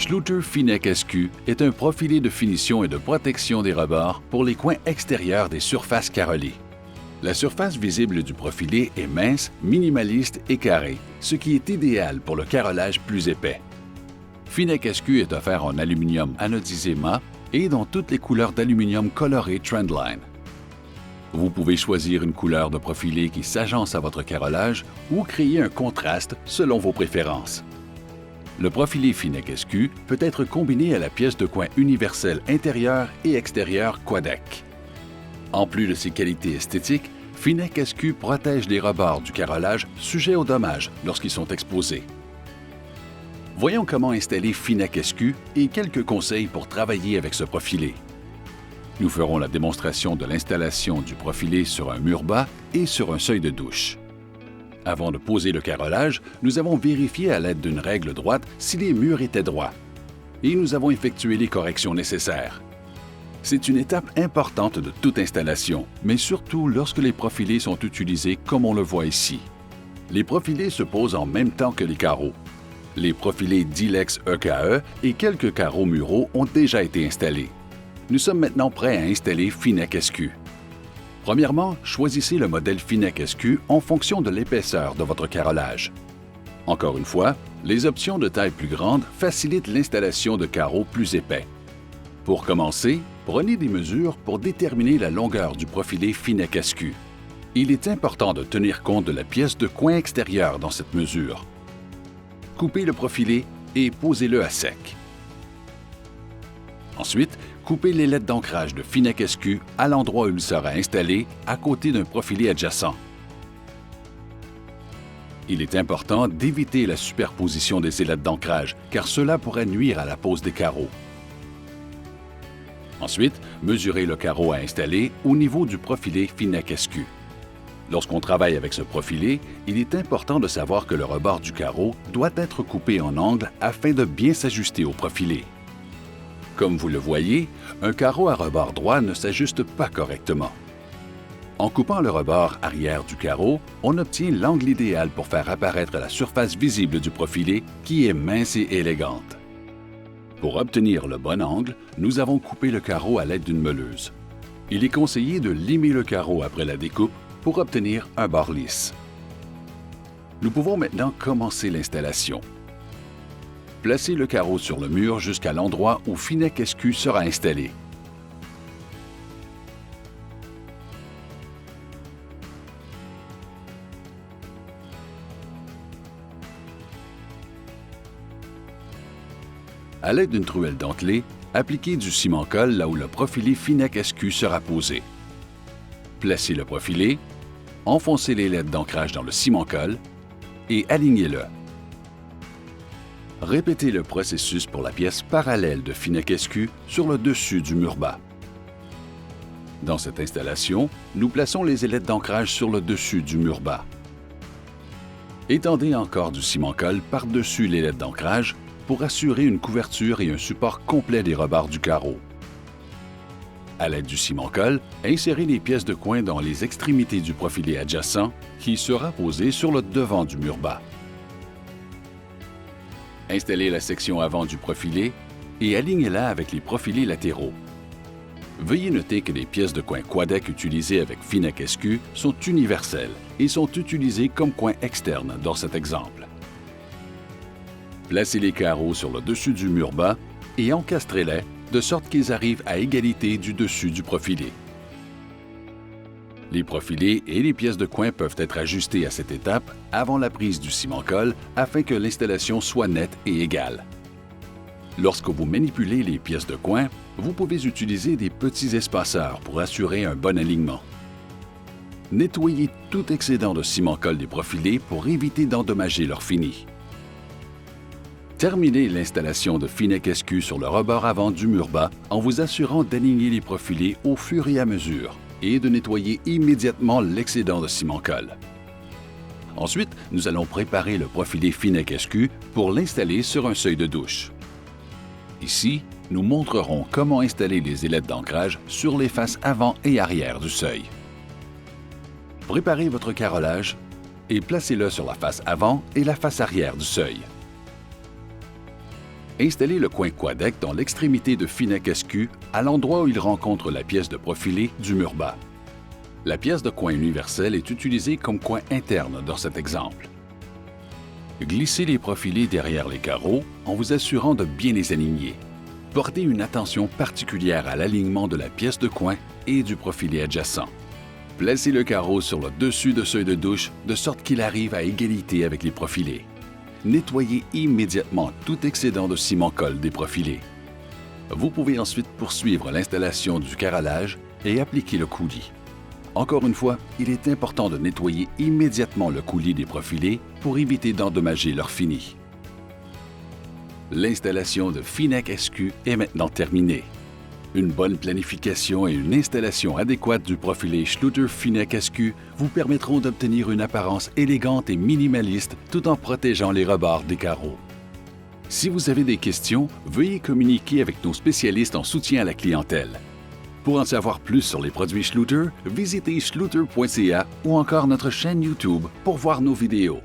Schluter Finec SQ est un profilé de finition et de protection des rebords pour les coins extérieurs des surfaces carrelées. La surface visible du profilé est mince, minimaliste et carrée, ce qui est idéal pour le carrelage plus épais. Finec SQ est offert en aluminium anodisé mat et dans toutes les couleurs d'aluminium coloré Trendline. Vous pouvez choisir une couleur de profilé qui s'agence à votre carrelage ou créer un contraste selon vos préférences. Le profilé Finec SQ peut être combiné à la pièce de coin universelle intérieure et extérieure Quadec. En plus de ses qualités esthétiques, Finec SQ protège les rebords du carrelage sujets aux dommages lorsqu'ils sont exposés. Voyons comment installer Finec SQ et quelques conseils pour travailler avec ce profilé. Nous ferons la démonstration de l'installation du profilé sur un mur bas et sur un seuil de douche. Avant de poser le carrelage, nous avons vérifié à l'aide d'une règle droite si les murs étaient droits. Et nous avons effectué les corrections nécessaires. C'est une étape importante de toute installation, mais surtout lorsque les profilés sont utilisés comme on le voit ici. Les profilés se posent en même temps que les carreaux. Les profilés Dilex EKE et quelques carreaux muraux ont déjà été installés. Nous sommes maintenant prêts à installer Finec SQ. Premièrement, choisissez le modèle Finec SQ en fonction de l'épaisseur de votre carrelage. Encore une fois, les options de taille plus grande facilitent l'installation de carreaux plus épais. Pour commencer, prenez des mesures pour déterminer la longueur du profilé Finec SQ. Il est important de tenir compte de la pièce de coin extérieure dans cette mesure. Coupez le profilé et posez-le à sec. Ensuite, coupez l'ailette d'ancrage de Finec SQ à l'endroit où il sera installé, à côté d'un profilé adjacent. Il est important d'éviter la superposition des ailettes d'ancrage, car cela pourrait nuire à la pose des carreaux. Ensuite, mesurez le carreau à installer au niveau du profilé Finec SQ. Lorsqu'on travaille avec ce profilé, il est important de savoir que le rebord du carreau doit être coupé en angle afin de bien s'ajuster au profilé. Comme vous le voyez, un carreau à rebord droit ne s'ajuste pas correctement. En coupant le rebord arrière du carreau, on obtient l'angle idéal pour faire apparaître la surface visible du profilé qui est mince et élégante. Pour obtenir le bon angle, nous avons coupé le carreau à l'aide d'une meuleuse. Il est conseillé de limer le carreau après la découpe pour obtenir un bord lisse. Nous pouvons maintenant commencer l'installation. Placez le carreau sur le mur jusqu'à l'endroit où Finec SQ sera installé. À l'aide d'une truelle dentelée, appliquez du ciment-colle là où le profilé Finec SQ sera posé. Placez le profilé, enfoncez les ailettes d'ancrage dans le ciment-colle et alignez-le. Répétez le processus pour la pièce parallèle de Finec SQ sur le dessus du mur bas. Dans cette installation, nous plaçons les ailettes d'ancrage sur le dessus du mur bas. Étendez encore du ciment-colle par-dessus l'ailette d'ancrage pour assurer une couverture et un support complet des rebords du carreau. À l'aide du ciment-colle, insérez les pièces de coin dans les extrémités du profilé adjacent qui sera posé sur le devant du mur bas. Installez la section avant du profilé et alignez-la avec les profilés latéraux. Veuillez noter que les pièces de coin Quadec utilisées avec Finec SQ sont universelles et sont utilisées comme coin externe dans cet exemple. Placez les carreaux sur le dessus du mur bas et encastrez-les de sorte qu'ils arrivent à égalité du dessus du profilé. Les profilés et les pièces de coin peuvent être ajustés à cette étape avant la prise du ciment-colle afin que l'installation soit nette et égale. Lorsque vous manipulez les pièces de coin, vous pouvez utiliser des petits espaceurs pour assurer un bon alignement. Nettoyez tout excédent de ciment-colle des profilés pour éviter d'endommager leur fini. Terminez l'installation de Finec SQ sur le rebord avant du mur bas en vous assurant d'aligner les profilés au fur et à mesure et de nettoyer immédiatement l'excédent de ciment-colle. Ensuite, nous allons préparer le profilé Finec SQ pour l'installer sur un seuil de douche. Ici, nous montrerons comment installer les ailettes d'ancrage sur les faces avant et arrière du seuil. Préparez votre carrelage et placez-le sur la face avant et la face arrière du seuil. Installez le coin Quadec dans l'extrémité de Finec SQ à l'endroit où il rencontre la pièce de profilé du mur bas. La pièce de coin universel est utilisée comme coin interne dans cet exemple. Glissez les profilés derrière les carreaux en vous assurant de bien les aligner. Portez une attention particulière à l'alignement de la pièce de coin et du profilé adjacent. Placez le carreau sur le dessus de seuil de douche de sorte qu'il arrive à égalité avec les profilés. Nettoyez immédiatement tout excédent de ciment-colle des profilés. Vous pouvez ensuite poursuivre l'installation du carrelage et appliquer le coulis. Encore une fois, il est important de nettoyer immédiatement le coulis des profilés pour éviter d'endommager leur fini. L'installation de Finec SQ est maintenant terminée. Une bonne planification et une installation adéquate du profilé Schluter Finec SQ vous permettront d'obtenir une apparence élégante et minimaliste tout en protégeant les rebords des carreaux. Si vous avez des questions, veuillez communiquer avec nos spécialistes en soutien à la clientèle. Pour en savoir plus sur les produits Schluter, visitez schluter.ca ou encore notre chaîne YouTube pour voir nos vidéos.